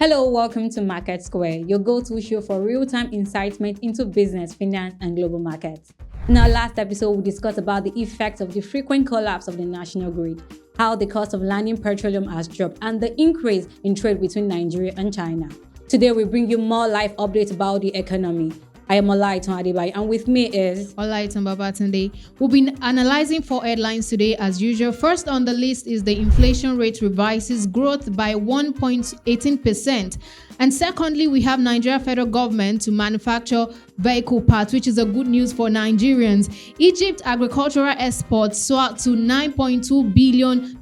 Hello, welcome to MarketSquare, your go-to show for real-time incitement into business, finance, and global markets. In our last episode, we discussed about the effects of the frequent collapse of the national grid, how the cost of landing petroleum has dropped, and the increase in trade between Nigeria and China. Today, we bring you more live updates about the economy. I am Olaitan Adebayo, and with me is Olaitan Babatunde. We'll be analyzing 4 headlines today as usual. First on the list is the inflation rate revises growth by 1.18%. And secondly, we have Nigeria federal government to manufacture vehicle parts, which is a good news for Nigerians. Egypt agricultural exports soared to $9.2 billion.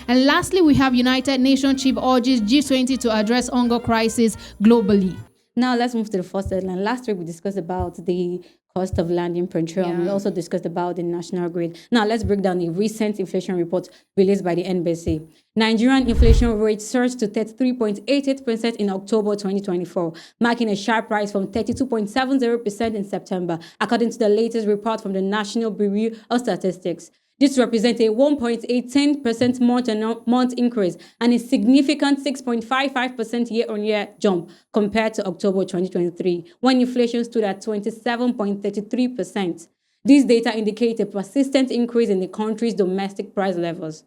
And lastly, we have United Nations chief urges G20 to address hunger crisis globally. Now let's move to the first headline. Last week we discussed about the cost of landing petroleum. We also discussed about the national grid. Now let's break down the recent inflation report released by the NBC. Nigerian inflation rate surged to 33.88% in October 2024, marking a sharp rise from 32.70% in September, according to the latest report from the National Bureau of Statistics. This represents a 1.18% month-on-month increase and a significant 6.55% year-on-year jump compared to October 2023, when inflation stood at 27.33%. These data indicate a persistent increase in the country's domestic price levels.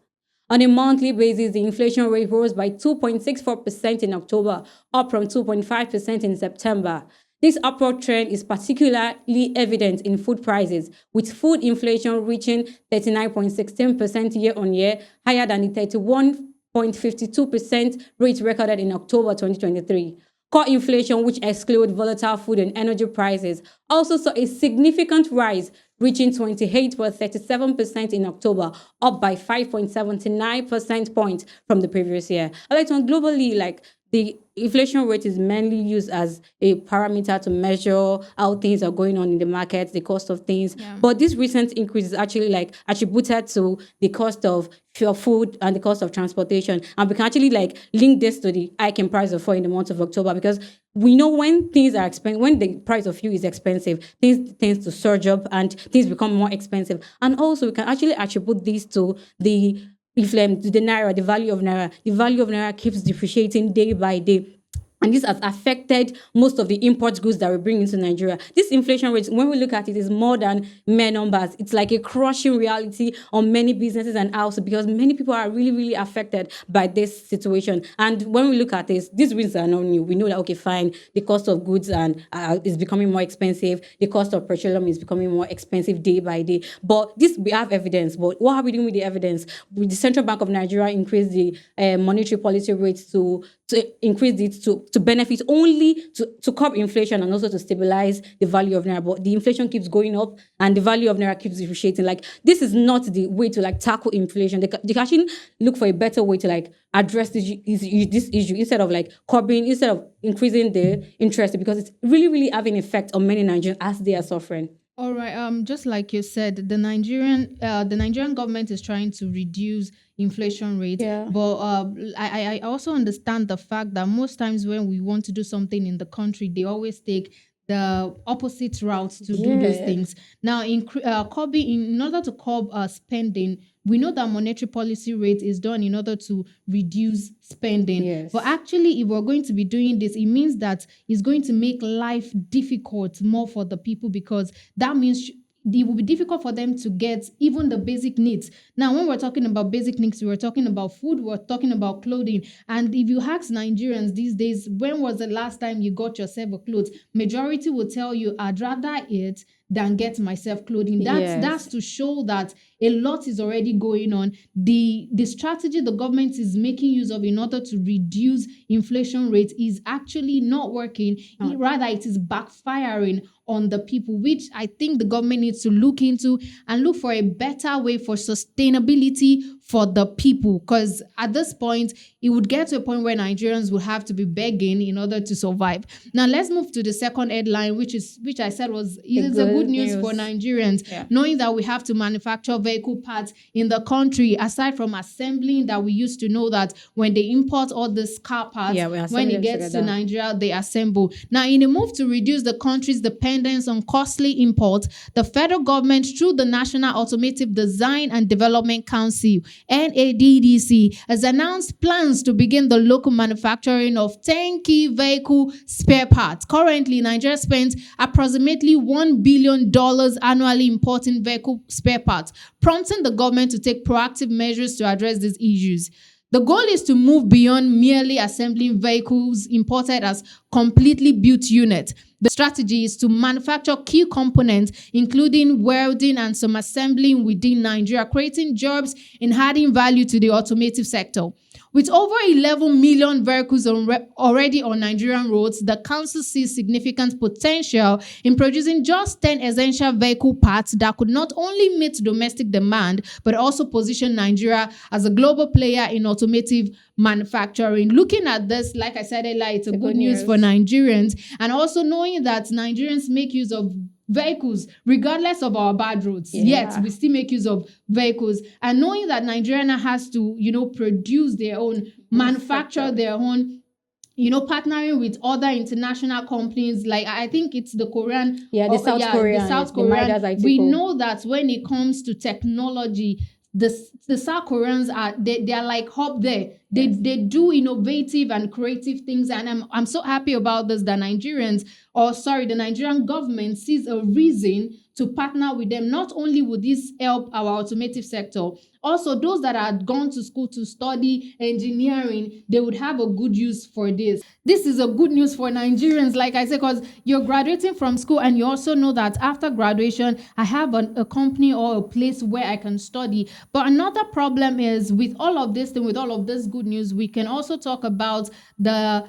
On a monthly basis, the inflation rate rose by 2.64% in October, up from 2.5% in September. This upward trend is particularly evident in food prices, with food inflation reaching 39.16% year-on-year, higher than the 31.52% rate recorded in October 2023. Core inflation, which excludes volatile food and energy prices, also saw a significant rise, reaching 28.37% in October, up by 5.79 percentage points from the previous year. Globally, the inflation rate is mainly used as a parameter to measure how things are going on in the market, the cost of things. Yeah. But this recent increase is actually attributed to the cost of food and the cost of transportation. And we can actually link this to the hike in price of fuel in the month of October, because we know when things are expensive, when the price of fuel is expensive, things tends to surge up and things become more expensive. And also we can actually attribute this to the naira, the value of naira. The value of naira keeps depreciating day by day. And this has affected most of the import goods that we bring into Nigeria. This inflation rate, when we look at it, is more than mere numbers. It's like a crushing reality on many businesses and houses, because many people are really, really affected by this situation. And when we look at this, these risks are not new. We know that, okay, fine, the cost of goods is becoming more expensive. The cost of petroleum is becoming more expensive day by day. But we have evidence. But what are we doing with the evidence? The Central Bank of Nigeria increased the monetary policy rates to increase it to benefit only to curb inflation and also to stabilize the value of naira. But the inflation keeps going up and the value of naira keeps depreciating. This is not the way to tackle inflation. They can actually look for a better way to address this issue instead of instead of increasing the interest, because it's really, really having an effect on many Nigerians as they are suffering. All right. Just like you said, the Nigerian government is trying to reduce inflation rate. Yeah. But I also understand the fact that most times when we want to do something in the country, they always take the opposite route to do those things. Now, in order to curb spending, we know that monetary policy rate is done in order to reduce spending. Yes. But actually, if we're going to be doing this, it means that it's going to make life difficult more for the people, because that means it will be difficult for them to get even the basic needs. Now, when we're talking about basic needs, we're talking about food, we're talking about clothing. And if you ask Nigerians these days, when was the last time you got yourself a clothes? Majority will tell you, I'd rather eat than get myself clothing. That's to show that a lot is already going on. The strategy the government is making use of in order to reduce inflation rate is actually not working. Rather, it is backfiring on the people, which I think the government needs to look into and look for a better way for sustainability for the people. Because at this point, it would get to a point where Nigerians would have to be begging in order to survive. Now, let's move to the second headline, which I said is a good news for Nigerians, knowing that we have to manufacture vehicle parts in the country, aside from assembling that we used to know that when they import all these car parts, when it gets to Nigeria, they assemble. Now, in a move to reduce the country's dependence on costly imports, the federal government, through the National Automotive Design and Development Council, NADDC has announced plans to begin the local manufacturing of 10 key vehicle spare parts. Currently, Nigeria spends approximately $1 billion annually importing vehicle spare parts, prompting the government to take proactive measures to address these issues. The goal is to move beyond merely assembling vehicles imported as completely built units. The strategy is to manufacture key components, including welding and some assembling within Nigeria, creating jobs and adding value to the automotive sector. With over 11 million vehicles already on Nigerian roads, the council sees significant potential in producing just 10 essential vehicle parts that could not only meet domestic demand, but also position Nigeria as a global player in automotive manufacturing. Looking at this, like I said earlier, it's a good news for Nigerians, and also knowing that Nigerians make use of vehicles regardless of our bad roads. Yet we still make use of vehicles, and knowing that Nigeria has to produce their own, manufacture their own, partnering with other international companies, like I think it's the Korean, the South Korean. We know that when it comes to technology, the South Koreans they are like up there. They do innovative and creative things, and I'm so happy about this. The Nigerian government sees a reason to partner with them. Not only would this help our automotive sector, also those that had gone to school to study engineering, they would have a good use for this. This is a good news for Nigerians, like I said, because you're graduating from school and you also know that after graduation, I have a company or a place where I can study. But another problem is with all of this good news, we can also talk about the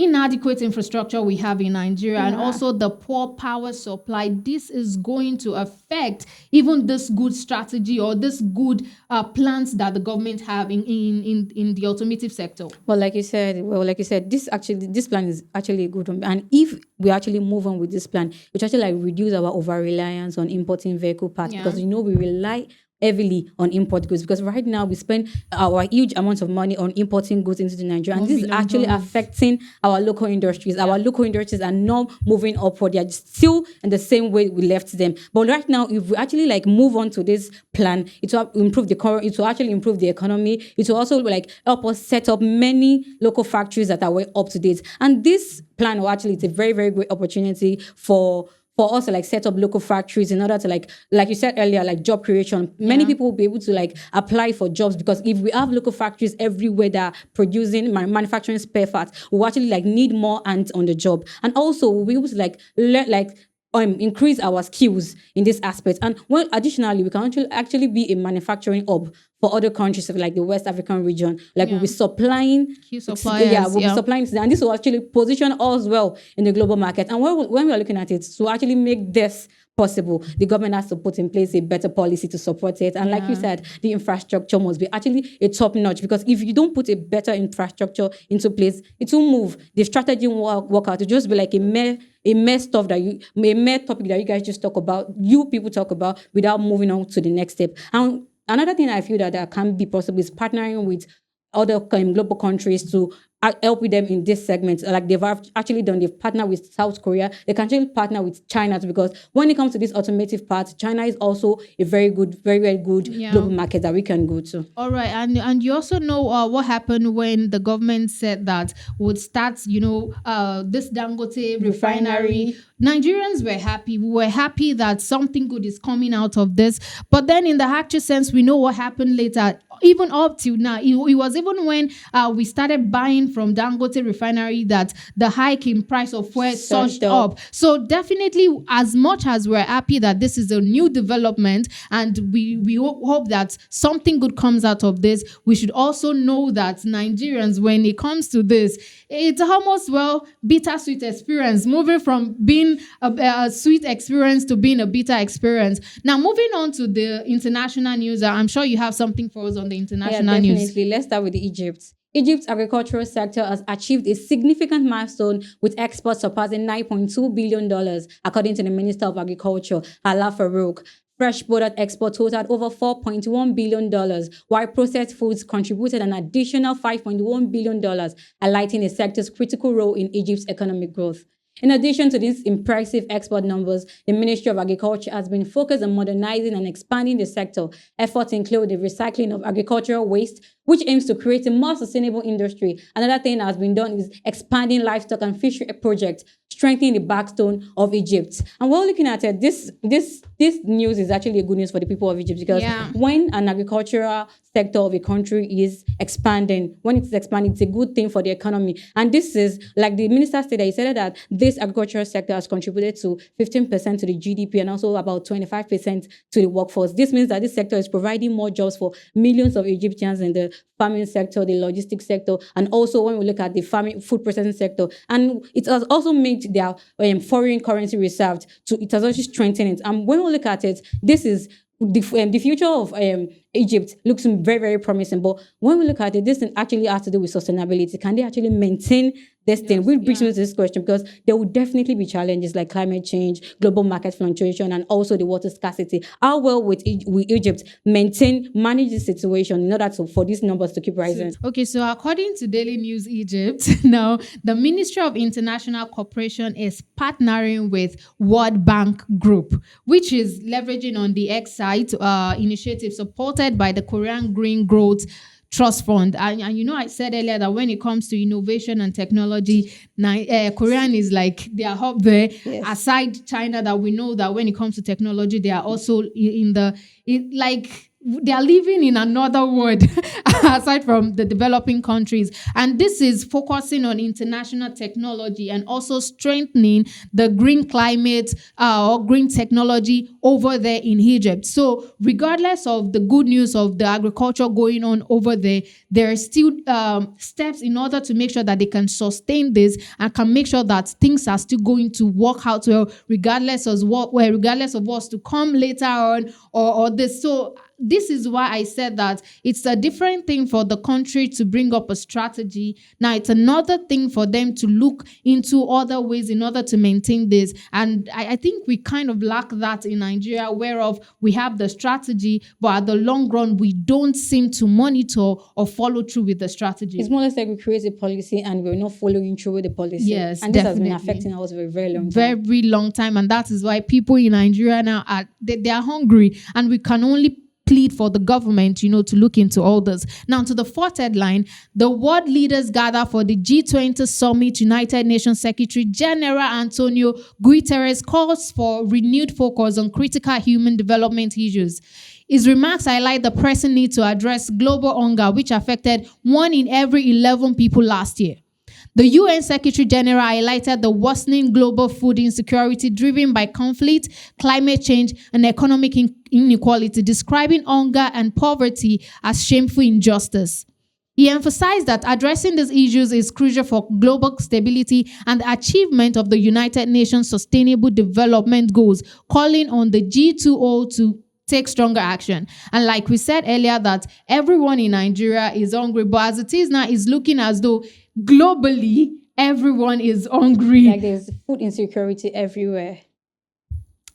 inadequate infrastructure we have in Nigeria and also the poor power supply. This is going to affect even this good strategy or this good plans that the government have in the automotive sector. Well, like you said, this plan is actually a good one. And if we actually move on with this plan, which actually like reduce our over reliance on importing vehicle parts, because we rely heavily on import goods, because right now we spend our huge amounts of money on importing goods into Nigeria, and this is actually affecting our local industries. Our local industries are not moving upward; they are still in the same way we left them. But right now, if we actually like move on to this plan, it will improve it will actually improve the economy. It will also like help us set up many local factories that are way up to date. And this plan will actually, it's a very, very great opportunity for us to like set up local factories in order to like you said earlier, like job creation. Many people will be able to like apply for jobs, because if we have local factories everywhere that are producing manufacturing spare parts, we'll actually like need more hands on the job. And also we'll be able to like learn, increase our skills in this aspect. And additionally, we can actually be a manufacturing hub for other countries, like the West African region. Like we'll be supplying key suppliers. We'll be supplying, and this will actually position us well in the global market. And when we are looking at it, to actually make this possible, the government has to put in place a better policy to support it. And like you said, the infrastructure must be actually a top notch, because if you don't put a better infrastructure into place, it will move. The strategy won't work out. It'll just be like a mere topic that you guys just talk about, you people talk about, without moving on to the next step. And another thing I feel that can be possible is partnering with other global countries to help with them in this segment. Like they've actually done, they've partnered with South Korea. They can actually partner with China, because when it comes to this automotive part, China is also a very, very good global market that we can go to. All right, and you also know what happened when the government said that would start, this Dangote refinery. Nigerians were happy. We were happy that something good is coming out of this. But then in the actual sense, we know what happened later. Even up till now, it was even when we started buying from Dangote refinery that the hike in price of fuel surged up. So definitely, as much as we're happy that this is a new development and we hope that something good comes out of this, we should also know that Nigerians, when it comes to this, it's almost, bittersweet experience, moving from being a sweet experience to being a bitter experience. Now, moving on to the international news, I'm sure you have something for us on the international news. Definitely. Let's start with Egypt. Egypt's agricultural sector has achieved a significant milestone, with exports surpassing $9.2 billion, according to the Minister of Agriculture, Ala Farouk. Fresh product export totaled over $4.1 billion, while processed foods contributed an additional $5.1 billion, highlighting the sector's critical role in Egypt's economic growth. In addition to these impressive export numbers, the Ministry of Agriculture has been focused on modernizing and expanding the sector. Efforts include the recycling of agricultural waste, which aims to create a more sustainable industry. Another thing that has been done is expanding livestock and fishery projects, strengthening the backbone of Egypt. And we're looking at it. This news is actually a good news for the people of Egypt, because when an agricultural sector of a country is expanding, when it's expanding, it's a good thing for the economy. And this is, like the minister said, he said that this agricultural sector has contributed to 15% to the GDP and also about 25% to the workforce. This means that this sector is providing more jobs for millions of Egyptians in the farming sector, the logistics sector, and also when we look at the farming food processing sector. And it has also made their foreign currency reserves, it has also strengthened it. And when we look at it, this is the future of Egypt looks very, very promising. But when we look at it, this thing actually has to do with sustainability. Can they actually maintain this thing? Which brings me to this question, because there will definitely be challenges like climate change, global market fluctuation, and also the water scarcity. How well will Egypt manage this situation in order for these numbers to keep rising? Okay, so according to Daily News Egypt, now the Ministry of International Cooperation is partnering with World Bank Group, which is leveraging on the X-Site initiative supported by the Korean Green Growth Trust Fund. And I said earlier that when it comes to innovation and technology, Korean is like they are up there. Yes. Aside China, that we know that when it comes to technology, they are also they are living in another world aside from the developing countries. And this is focusing on international technology and also strengthening the green climate or green technology over there in Egypt. So regardless of the good news of the agriculture going on over there, there are still steps in order to make sure that they can sustain this and can make sure that things are still going to work out well, regardless of what's to come later on or this. So this is why I said that it's a different thing for the country to bring up a strategy. Now, it's another thing for them to look into other ways in order to maintain this. And I think we kind of lack that in Nigeria, whereof we have the strategy, but at the long run, we don't seem to monitor or follow through with the strategy. It's more or less like we create a policy and we're not following through with the policy. Yes, and this definitely has been affecting us for a very long time. Very long time. And that is why people in Nigeria now they are hungry, and we can only plead for the government, to look into all this. Now, to the fourth headline, the world leaders gather for the G20 summit. United Nations Secretary General Antonio Guterres calls for renewed focus on critical human development issues. His remarks highlight the pressing need to address global hunger, which affected 1 in every 11 people last year. The UN Secretary General highlighted the worsening global food insecurity driven by conflict, climate change, and economic inequality, describing hunger and poverty as shameful injustice. He emphasized that addressing these issues is crucial for global stability and the achievement of the United Nations Sustainable Development Goals, calling on the G20 to take stronger action. And like we said earlier, that everyone in Nigeria is hungry, but as it is now, it's looking as though globally everyone is hungry. Like there's food insecurity everywhere.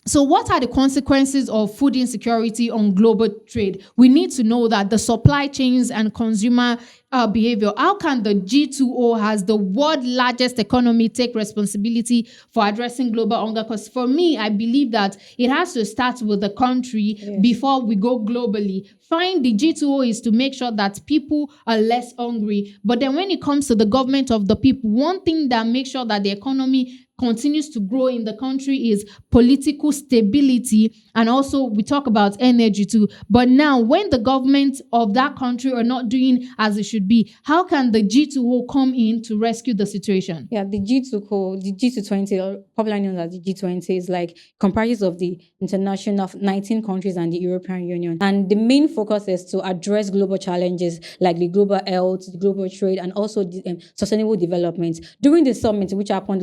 So what are the consequences of food insecurity on global trade? We need to know that the supply chains and consumer behavior. How can the G20, as the world's largest economy, take responsibility for addressing global hunger? Because for me, I believe that it has to start with the country before we go globally. Fine, the G20 is to make sure that people are less hungry. But then when it comes to the government of the people, one thing that makes sure that the economy continues to grow in the country is political stability, and also we talk about energy too. But now when the government of that country are not doing as it should be, how can the G20 come in to rescue the situation? Yeah, the G20, or popularly known as the G20, is like comprises of the international 19 countries and the European Union. And the main focus is to address global challenges like the global health, the global trade, and also the, sustainable development. During the summit, which happened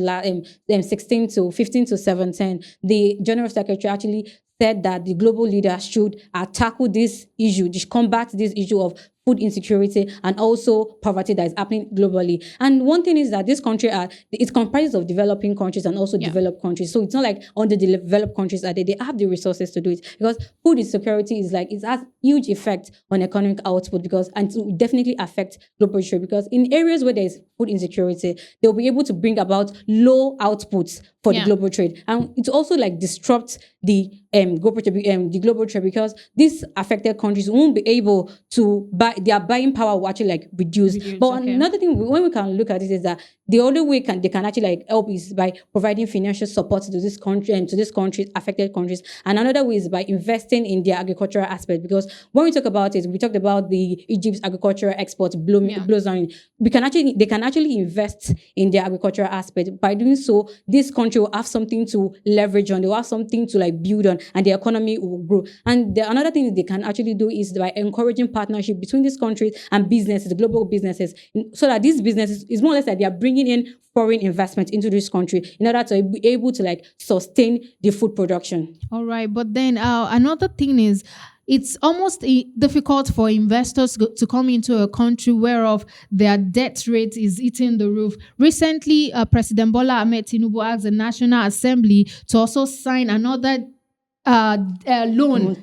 15 to 17, the General Secretary actually said that the global leaders should tackle this issue, combat this issue of food insecurity, and also poverty that is happening globally. And one thing is that this country it comprises of developing countries and also developed countries. So it's not like underdeveloped countries are they have the resources to do it, because food insecurity is like it has huge effect on economic output, because and it will definitely affect global trade, because in areas where there is food insecurity, they'll be able to bring about low outputs for the global trade, and it also like disrupts the global trade, because these affected countries won't be able to buy, their buying power will actually like reduce. But another thing when we can look at it is that the only way they can actually like help is by providing financial support to this country and to these countries, affected countries. And another way is by investing in their agricultural aspect, because when we talk about it, we talked about the Egypt's agricultural exports blows down. They can actually invest in their agricultural aspect. By doing so, this country will have something to leverage on. They will have something to like build on, and the economy will grow. And another thing they can actually do is by encouraging partnership between these countries and businesses, the global businesses, so that these businesses is more or less that they are bringing in foreign investment into this country in order to be able to like sustain the food production. All right, but then another thing is, it's almost difficult for investors to come into a country whereof their debt rate is eating the roof. Recently, President Bola Ahmed Tinubu asked the National Assembly to also sign another loan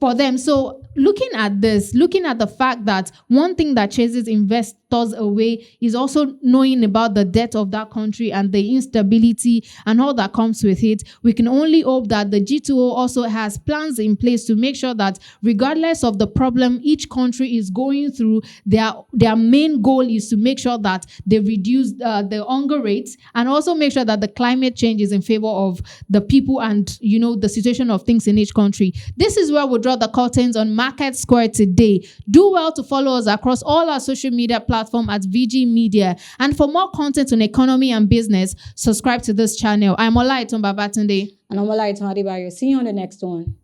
for them. So looking at the fact that one thing that chases investors away is also knowing about the debt of that country and the instability and all that comes with it, we can only hope that the G2O also has plans in place to make sure that regardless of the problem each country is going through, their main goal is to make sure that they reduce the hunger rates, and also make sure that the climate change is in favor of the people and the situation of things in each country. This is where we draw the curtains on MarketSquare today. Do well to follow us across all our social media platforms at VG Media. And for more content on economy and business, subscribe to this channel. I'm Olaiton Babatunde. And I'm Olaiton Adibayo. See you on the next one.